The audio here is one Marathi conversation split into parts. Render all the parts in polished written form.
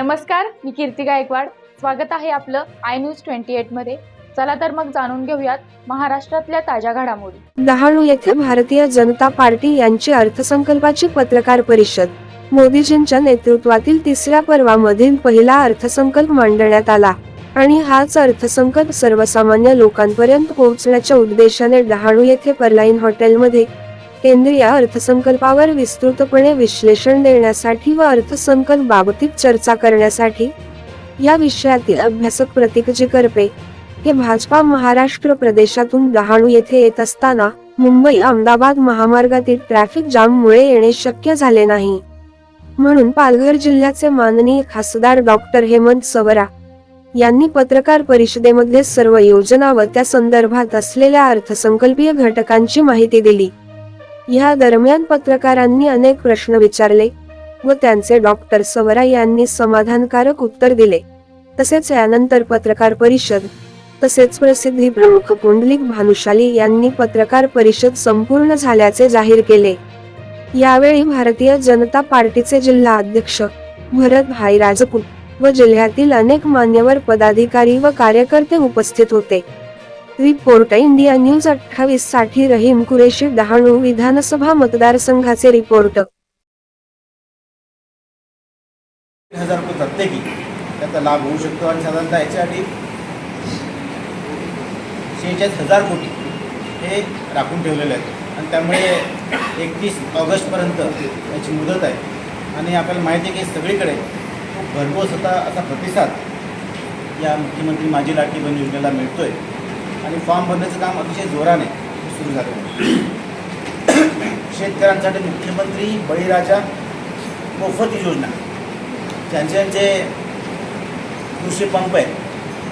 नमस्कार, मी कीर्ती गायकवाड. स्वागत आहे आपलं आय न्यूज 28 मध्ये. चला तर मग जाणून घेऊयात महाराष्ट्रातल्या ताज्या घडामोडी. डहाणू येथे भारतीय जनता पार्टी यांची अर्थसंकल्पाची पत्रकार परिषद. मोदीजींच्या नेतृत्वातील तिसऱ्या पर्वामधील पहिला अर्थसंकल्प मांडण्यात आला आणि हाच अर्थसंकल्प सर्वसामान्य लोकांपर्यंत पोहोचण्याच्या उद्देशाने डहाणू येथे पर्लाईन हॉटेलमध्ये केंद्रीय अर्थसंकल्पावर विस्तृतपणे विश्लेषण देण्यासाठी व अर्थसंकल्प बाबतीत चर्चा करण्यासाठी या विषयातील अभ्यासक प्रतीकजी करपे हे भाजपा महाराष्ट्र प्रदेशातून डहाणू येथे येत असताना मुंबई अहमदाबाद महामार्गातील ट्रॅफिक जाममुळे येणे शक्य झाले नाही, म्हणून पालघर जिल्ह्याचे माननीय खासदार डॉक्टर हेमंत सवरा यांनी पत्रकार परिषदेमध्ये सर्व योजना व त्या संदर्भात असलेल्या अर्थसंकल्पीय घटकांची माहिती दिली. या दरम्यान पत्रकारांनी अनेक प्रश्न विचारले व त्यांचे डॉक्टर सवरा यांनी समाधानकारक उत्तर दिले. तसेच यानंतर पत्रकार परिषद तसेच प्रसिद्धी प्रमुख पुंडलिक भानुशाली यांनी पत्रकार परिषद संपूर्ण झाल्याचे जाहीर केले. यावेळी भारतीय जनता पार्टीचे जिल्हा अध्यक्ष भरत भाई राजपूत व जिल्ह्यातील अनेक मान्यवर पदाधिकारी व कार्यकर्ते उपस्थित होते. रिपोर्ट इंडिया न्यूज 28 साठी रहीम कुरेशी, डहाणू विधानसभा मतदारसंघाचे रिपोर्ट. 1000 रुपये प्रत्येकी त्याचा लाभ होऊ शकतो आणि साधारणतः याच्यासाठी 46,000 कोटी हे राखून ठेवलेले आहेत आणि त्यामुळे 31 ऑगस्टपर्यंत याची मुदत आहे आणि आपल्याला माहिती आहे की सगळीकडे खूप भरघोस असा प्रतिसाद या मुख्यमंत्री माझी लाडकी बहीण योजनेला मिळतो आहे आणि फॉर्म भरण्याचं काम अतिशय जोराने सुरू झालं आहे. शेतकऱ्यांसाठी मुख्यमंत्री बळीराजा मोफत योजना, ज्यांचे कृषी पंप आहे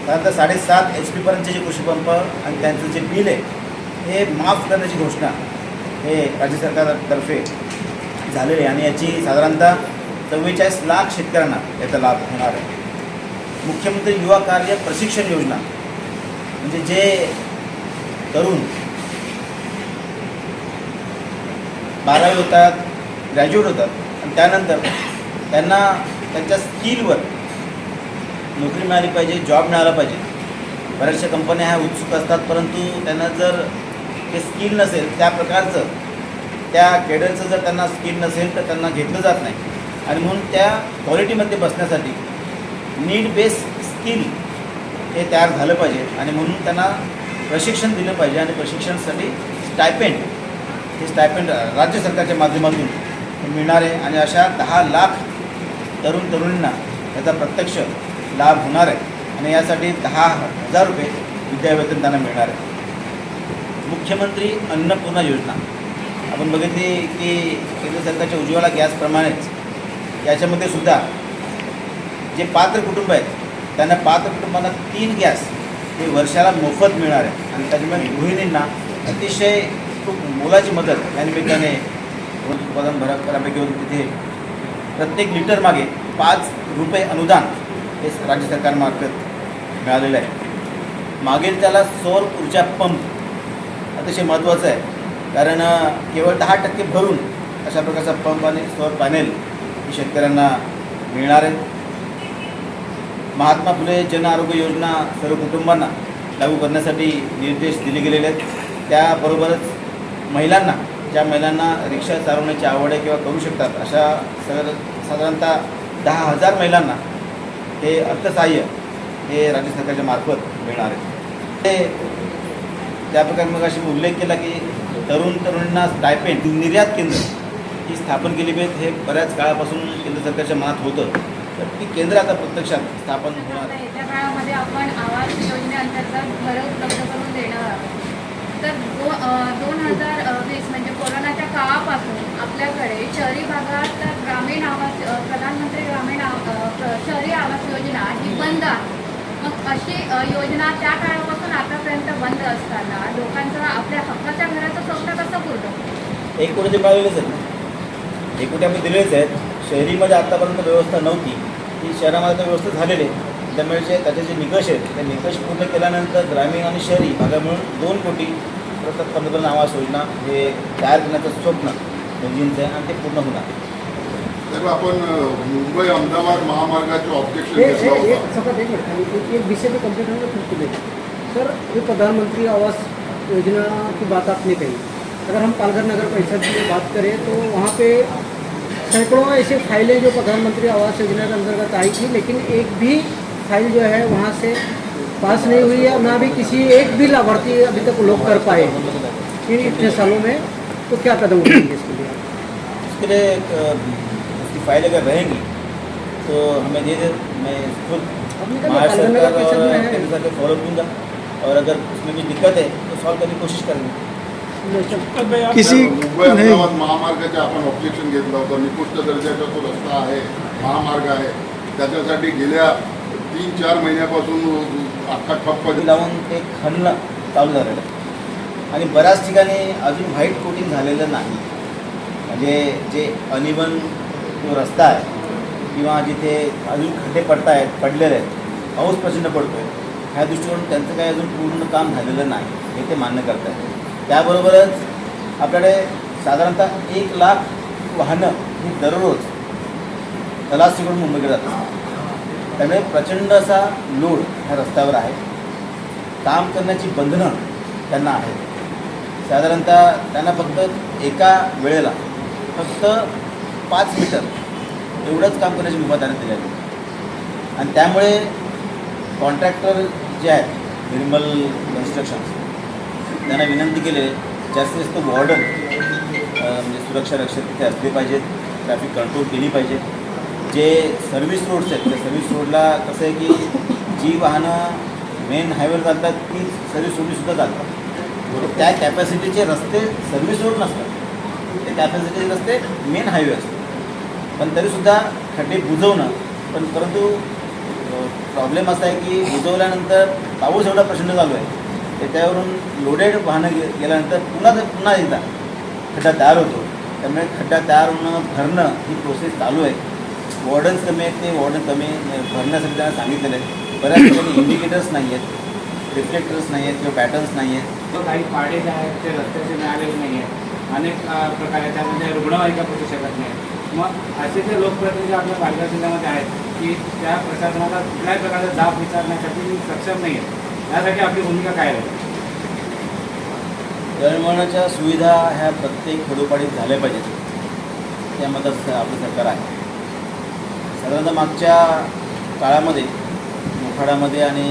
साधारणतः 7.5 HP पर्यंतचे जे कृषी पंप आणि त्यांचं जे बिल आहे हे माफ करण्याची घोषणा हे राज्य सरकारतर्फे झालेली आहे आणि याची साधारणतः 44 लाख शेतकऱ्यांना याचा लाभ होणार आहे. मुख्यमंत्री युवा कार्य प्रशिक्षण योजना, म्हणजे जे तरुण 12वी होतात, ग्रॅज्युएट होतात आणि त्यानंतर त्यांना त्यांच्या स्किलवर नोकरी मिळाली पाहिजे, जॉब मिळाला पाहिजे. बऱ्याचशा कंपन्या ह्या उत्सुक असतात, परंतु त्यांना जर ते स्किल नसेल त्या प्रकारचं, त्या केडरचं जर त्यांना स्किल नसेल तर त्यांना घेतलं जात नाही आणि म्हणून त्या क्वालिटीमध्ये बसण्यासाठी नीड बेस स्किल हे तयार झालं पाहिजे आणि म्हणून त्यांना प्रशिक्षण दिलं पाहिजे आणि प्रशिक्षणासाठी स्टायपेंड राज्य सरकारच्या माध्यमातून मिळणार आहे आणि अशा 10 लाख तरुणींना याचा प्रत्यक्ष लाभ होणार आहे आणि यासाठी 10,000 रुपये विद्यावेतन त्यांना मिळणार आहे. मुख्यमंत्री अन्नपूर्णा योजना आपण बघितली की केंद्र सरकारच्या उज्ज्वला गॅसप्रमाणेच याच्यामध्ये सुद्धा जे पात्र कुटुंब आहेत त्यांना पात्र कुटुंबांना 3 गॅस हे वर्षाला मोफत मिळणार आहे आणि त्याच्यामुळे गृहिणींना अतिशय खूप मोलाची मदत या निमित्ताने उत्पादन बऱ्यापैकी होऊन तिथे प्रत्येक लिटर मागे 5 रुपये अनुदान हे राज्य सरकारमार्फत मिळालेलं आहे. मागील त्याला सौर ऊर्जा पंप अतिशय महत्त्वाचं आहे, कारण केवळ 10% भरून अशा प्रकारचा पंप आणि सौर पॅनेल ही शेतकऱ्यांना मिळणार आहे. महात्मा फुले जन आरोग्य योजना सर्व कुटुंबांना लागू करण्यासाठी निर्देश दिले गेलेले आहेत. त्याबरोबरच महिलांना, ज्या महिलांना रिक्षा चालवण्याची आवड आहे किंवा करू शकतात अशा साधारणतः 10,000 महिलांना हे अर्थसहाय्य हे राज्य सरकारच्या मार्फत मिळणार आहे. ते त्याप्रकारे मग अशी उल्लेख केला की तरुणींना स्टायपेंड निर्यात केंद्र ही स्थापन केली पाहिजे. हे बऱ्याच काळापासून केंद्र सरकारच्या मनात होतं, तर ती केंद्र आता प्रत्यक्षात स्थापन होणार. येत्या काळामध्ये आपण आवास योजनेअंतर्गत घरं उपलब्ध करून देणार आहोत. तर 2020 म्हणजे कोरोनाच्या काळापासून आपल्याकडे शहरी भागात ग्रामीण आवास, प्रधानमंत्री ग्रामीण शहरी आवास योजना ही बंद आहे. मग अशी योजना त्या काळापासून आतापर्यंत बंद असताना लोकांचं आपल्या हक्काच्या घराचं स्वप्न कसं पूर्ण? एक कोटी ते मिळालेलेच आहेत ना, 1 कोटी आपण दिलेलेच आहेत. शहरीमध्ये आत्तापर्यंत व्यवस्था नव्हती, ती शहरामध्ये व्यवस्था झालेली आहे. त्यामुळे त्याचे जे निकष आहेत ते निकष पूर्ण केल्यानंतर ग्रामीण आणि शहरी भागा मिळून 2 कोटी पंतप्रधान आवास योजना हे तयार करण्याचं स्वप्न मोदींचं आहे आणि ते पूर्ण होणार. साहेब, आपण मुंबई अहमदाबाद महामार्गाचे ऑब्जेक्शन एक घेतलं होतं. सफर एक मिनट एक विषय पे कंप्लीट होगा फिर खुले सर। ये प्रधानमंत्री आवास योजना की बात आपने कही, अगर हम पालघर नगर परिषद की बात करें तो वहाँ पे सैकड़ों ऐसे फाइलें जो प्रधानमंत्री आवास योजना के अंतर्गत आई थी, लेकिन एक भी फाइल जो है वहाँ से पास नहीं हुई है, ना भी किसी एक भी लाभार्थी अभी तक लोग कर पाए इन इतने सालों में। तो क्या कदम उठाएंगे इसके लिए? इसके लिए उसकी फाइल अगर रहेंगी तो हमें दे दे, मैं खुद हमने कहा महाराष्ट्र पालघर नगर सरकार परिषद और में है। केंद्र सरकार फॉलो दूंगा, और अगर उसमें भी दिक्कत है तो सॉल्व करने की कोशिश करेंगे। किसी मुंबई अहमदाबाद महामार्गाचे आपण ऑब्जेक्शन घेतलं होतं. निकृष्ट दर्जाचा तो रस्ता आहे, महामार्ग आहे, त्याच्यासाठी गेल्या 3-4 महिन्यापासून अख्खा ठप्प लावून ते खणणं चालू झालेलं आहे आणि बऱ्याच ठिकाणी अजून व्हाईट कोटिंग झालेलं नाही. म्हणजे जे अनिवन जो रस्ता आहे किंवा जिथे अजून खड्डे पडलेले आहेत, पाऊस प्रचंड पडतो आहे, ह्या दृष्टीकोन त्यांचं काही अजून पूर्ण काम झालेलं नाही हे ते मान्य करत आहेत. त्याबरोबरच आपल्याकडे साधारणतः 1 लाख वाहनं ही दररोज तलासरीकडून मुंबईकडे जातात. त्यामुळे प्रचंड असा लोड ह्या रस्त्यावर आहे. काम करण्याची बंधनं त्यांना आहेत. साधारणतः त्यांना फक्त एका वेळेला फक्त 5 मीटर एवढंच काम करण्याची मुभा त्यांना दिली आहे. आणि त्यामुळे कॉन्ट्रॅक्टर जे आहेत निर्मल कन्स्ट्रक्शन्स त्यांना विनंती केली आहे, जास्तीत जास्त वॉर्डन म्हणजे सुरक्षा रक्षक तिथे असले पाहिजेत, ट्रॅफिक कंट्रोल केली पाहिजे. जे सर्व्हिस रोड्स आहेत त्या सर्व्हिस रोडला कसं आहे की जी वाहनं मेन हायवेवर चालतात ती सर्व्हिस रोडनीसुद्धा चालतात. त्या कॅपॅसिटीचे रस्ते सर्व्हिस रोड नसतात, ते कॅपॅसिटीचे रस्ते मेन हायवे असतात. पण तरीसुद्धा खड्डे बुजवणं, परंतु प्रॉब्लेम असा आहे की बुजवल्यानंतर पाऊस एवढा प्रचंड चालू आहे, त्याच्यावरून लोडेड वाहनं गेल्यानंतर पुन्हा एकदा खड्डा तयार होतो. त्यामुळे खड्डा तयार होणं, भरणं ही प्रोसेस चालू आहे. वॉर्डन्स कमी आहेत, ते वॉर्डन कमी भरण्यासाठी त्यांना सांगितलेलं आहे. बऱ्याच ठिकाणी इंडिकेटर्स नाही आहेत, रिफ्लेक्टर्स नाही आहेत किंवा पॅटर्न्स नाही आहेत. काही पाडे जे आहेत ते रस्त्याचे मिळालेले नाही आहेत. अनेक प्रकारे त्यामध्ये रुग्णवाहिका पोचू शकत नाही. मग असे जे लोकप्रतिनिधी आपल्या पालघर जिल्ह्यामध्ये आहेत की त्या प्रशासनाला कुठल्याही प्रकारचा जाब विचारण्यासाठी सक्षम नाही आहेत, यासाठी आपली भूमिका काय राहील? दळणवळणाच्या सुविधा ह्या प्रत्येक खेडोपाडीत झाल्या पाहिजेत, त्यामध्ये आपलं सरकार आहे. साधारणतः मागच्या काळामध्ये मोखाड्यामध्ये आणि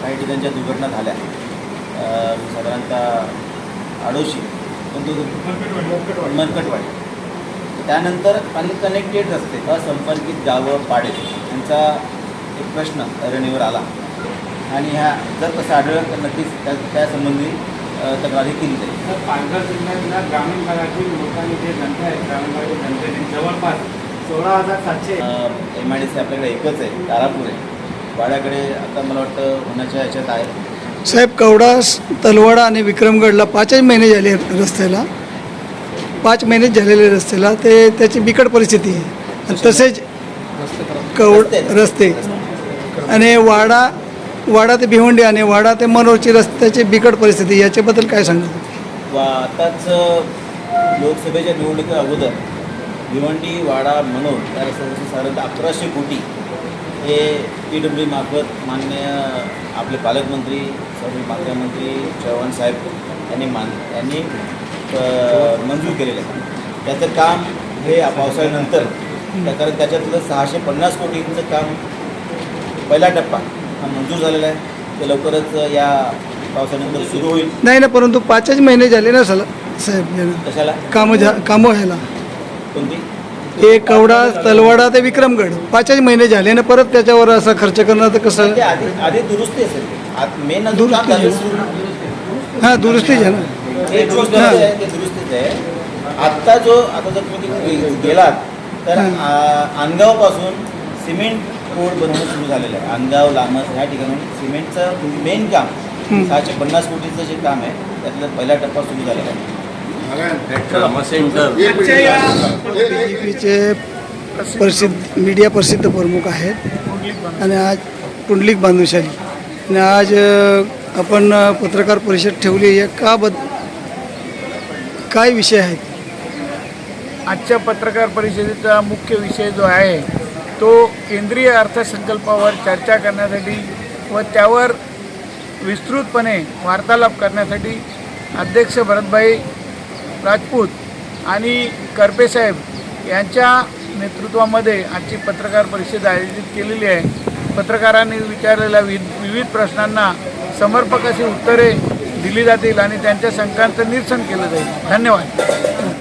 काही ठिकाणच्या दुर्घटना झाल्या. साधारणतः आडोशी, मरकटवाडी, त्यानंतर अनकनेक्टेड रस्ते, असंपर्कित गावं, पाडे यांचा एक प्रश्न ऐरणीवर आला. आणि ह्या जर तसं आढळलं तर नक्कीच त्यासंबंधी तक्रारी केली जाईल. तर पालघर जिल्ह्यातल्या ग्रामीण भागातील लोकांनी जे जनता आहे, ग्रामीण भागातील जनतेने जवळपास 16,700 MIDC आपल्याकडे एकच आहे, तारापूर आहे. वाड्याकडे आता मला वाटतं होण्याच्या ह्याच्यात आहे. साहेब, कवडास, तलवाडा आणि विक्रमगडला 5 महिने झाले रस्त्याला, 5 महिने झालेले रस्त्याला, ते त्याची बिकट परिस्थिती आहे. आणि तसेच रस्ते आणि वाडा ते भिवंडी आणि वाडा ते मनोरची रस्त्याची बिकट परिस्थिती, याच्याबद्दल काय सांगणार? आताच लोकसभेच्या निवडणुकी अगोदर भिवंडी, वाडा, मनोर या रस्त्यासाठी साधारणतः 1100 कोटी हे PWD मार्फत माननीय आपले पालकमंत्री, मुख्यमंत्री चव्हाण साहेब यांनी मंजूर केलेलं आहे. त्याचं काम हे पावसाळ्यानंतर, कारण त्याच्यातलं 650 कोटींचं काम पहिला टप्पा हा मंजूर झालेला आहे. ते लवकरच या पावसानंतर सुरू होईल. नाही ना, परंतु 5 महिने झाले ना साहेब कशाला कामं व्हायला. कोणती? हे कवडा, तलवाडा ते विक्रमगड 5 महिने झाले ना, परत त्याच्यावर असा खर्च करणं तर कसं? ते आधी दुरुस्ती असेल, मेन दुरुस्ती हां, दुरुस्तीच आहे ना. ते दुरुस्तीच आहे. आता जर तुम्ही गेलात तर आनगावपासून सिमेंट रोड बनवणं सुरू झालेलं आहे. आनगाव, लामस ह्या ठिकाणी सिमेंटचं मेन काम 650 कोटीचं जे काम आहे त्यातला पहिला टप्पा सुरू झालेला आहे. BJPचे मीडिया प्रसिद्ध प्रमुख आहेत आणि आज पुंडलिक बांधुशाली, आणि आज आपण पत्रकार परिषद ठेवली आहे. काय विषय आहेत? आजच्या पत्रकार परिषदेचा मुख्य विषय जो आहे तो केंद्रीय अर्थसंकल्पावर चर्चा करण्यासाठी व त्यावर विस्तृतपणे वार्तालाप करण्यासाठी अध्यक्ष भरतभाई राजपूत आणि करपे साहेब यांच्या नेतृत्वामध्ये आजची पत्रकार परिषद आयोजित केलेली आहे. पत्रकारांनी विचारलेल्या विविध प्रश्नांना समर्पक अशी उत्तरे दिली जातील आणि त्यांच्या शंकांचं निरसन केलं जाईल. धन्यवाद.